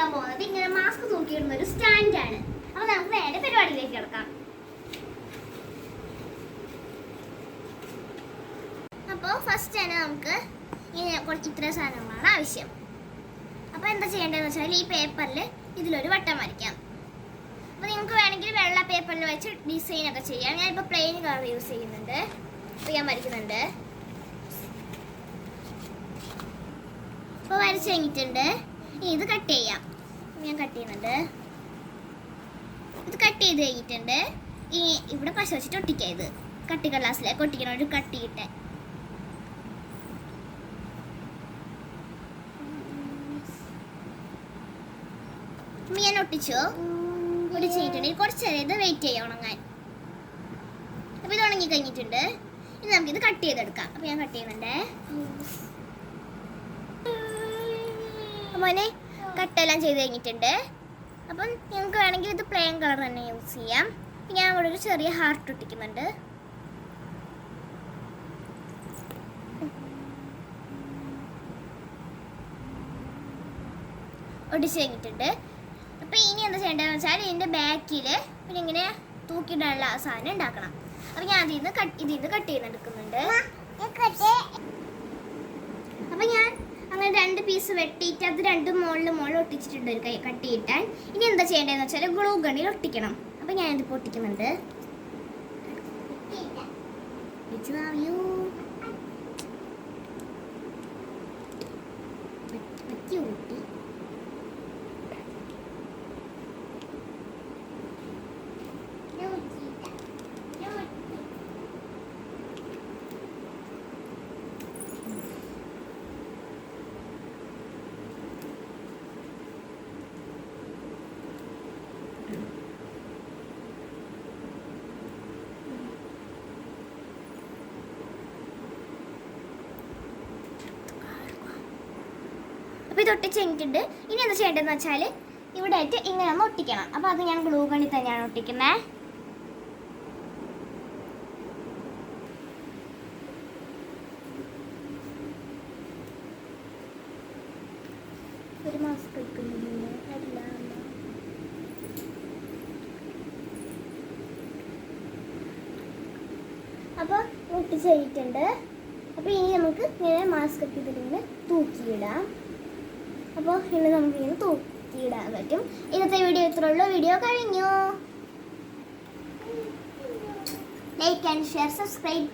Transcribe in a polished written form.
ഉണ്ടാക്കാൻ പോകുന്നത് ഇങ്ങനെ മാസ്ക് തൂക്കിയിടുന്ന ഒരു സ്റ്റാൻഡാണ്. അപ്പോൾ നമുക്ക് നേരെ പരിപാടിയിലേക്ക് കിടക്കാം. അപ്പോൾ ഫസ്റ്റ് തന്നെ നമുക്ക് ഇത്ര സാധനങ്ങളാണ് ആവശ്യം. അപ്പോൾ എന്താ ചെയ്യേണ്ടതെന്ന് വെച്ചാൽ ഈ പേപ്പറിൽ ഇതിലൊരു വട്ടം വരയ്ക്കാം. അപ്പോൾ നിങ്ങൾക്ക് വേണമെങ്കിൽ വെള്ള പേപ്പറിൽ വെച്ച് ഡിസൈൻ ഒക്കെ ചെയ്യാം. ഞാനിപ്പോൾ പ്ലെയിൻ കളർ യൂസ് ചെയ്യുന്നുണ്ട്. അപ്പോൾ ഞാൻ വരയ്ക്കുന്നുണ്ട്. അപ്പോൾ വരച്ച് കഴിഞ്ഞിട്ടുണ്ട്. ഇനി ഇത് കട്ട് ചെയ്യാം. ഞാൻ കട്ട് ചെയ്യുന്നുണ്ട്. ഇത് കട്ട് ചെയ്ത് കഴിഞ്ഞിട്ടുണ്ട്. ഈ ഇവിടെ പശ വെച്ചിട്ട് ഒട്ടിക്കാം. ഇത് കട്ടി കടലാസിലേക്ക് ഒട്ടിക്കണം. ഒരു കട്ടിയിട്ട് ഞാൻ ഒട്ടിച്ചു. ഒട്ടിച്ചിട്ടുണ്ട്. കുറച്ച് നേരം ഇത് വെയിറ്റ് ചെയ്യാം ഉണങ്ങാൻ. അപ്പോൾ ഇത് ഉണങ്ങി കഴിഞ്ഞിട്ടുണ്ട്. ഇനി നമുക്കിത് കട്ട് ചെയ്തെടുക്കാം. അപ്പോൾ ഞാൻ കട്ട് ചെയ്യുന്നുണ്ട്. മോനെ കട്ടെല്ലാം ചെയ്ത് കഴിഞ്ഞിട്ടുണ്ട്. അപ്പം ഞങ്ങൾക്ക് വേണമെങ്കിൽ ഇത് പ്ലെയിൻ കളർ തന്നെ യൂസ് ചെയ്യാം. ഞാൻ ഇവിടെ ഒരു ചെറിയ ഹാർട്ട് ഒട്ടിക്കുന്നുണ്ട്. ഒട്ടിച്ച് കഴിഞ്ഞിട്ടുണ്ട്. അപ്പം ഇനി എന്താ ചെയ്യേണ്ടതെന്ന് വെച്ചാൽ ഇതിൻ്റെ ബാക്കിൽ പിന്നെ ഇങ്ങനെ തൂക്കിയിടാനുള്ള സാധനം ഉണ്ടാക്കണം. അപ്പം ഞാൻ ഇതിൽ നിന്ന് കട്ട് ചെയ്തെടുക്കുന്നുണ്ട്. അപ്പം ഞാൻ അങ്ങനെ 2 പീസ് വെട്ടിയിട്ട് അത് രണ്ടും മുകളിൽ ഒട്ടിച്ചിട്ടുണ്ട് ഒരു കൈ കട്ട് ചെയ്തിട്ടാൽ. ഇനി എന്താ ചെയ്യേണ്ടതെന്ന് വെച്ചാൽ ഗ്ലൂ ഗണ്ണിൽ ഒട്ടിക്കണം. അപ്പം ഞാനിത് പൊട്ടിക്കുന്നുണ്ട്. ഒട്ടി അപ്പോൾ ഇത് ഒട്ടിച്ച് കഴിഞ്ഞിട്ടുണ്ട്. ഇനി എന്താ ചെയ്യേണ്ടതെന്ന് വെച്ചാൽ ഇവിടെ ആയിട്ട് ഇങ്ങനെ ഒന്ന് ഒട്ടിക്കണം. അപ്പോൾ അത് ഞാൻ ഗ്ലൂ ഗണ്ണിൽ തന്നെയാണ് ഒട്ടിക്കുന്നത്. ഒരു മാസ്ക് എടുക്കുന്നുണ്ട്. അപ്പോൾ ഒട്ടിച്ച് കഴിഞ്ഞിട്ടുണ്ട്. അപ്പോൾ ഇനി നമുക്ക് ഇങ്ങനെ മാസ്ക് ഒക്കെ ഇതിലിങ്ങനെ തൂക്കിയിടാം. അപ്പോൾ ഇനി നമുക്കിങ്ങനെ തൂക്കിയിടാൻ പറ്റും. ഇന്നത്തെ വീഡിയോ ഇത്രയുള്ളൂ. വീഡിയോ കഴിഞ്ഞു. Like and share, subscribe.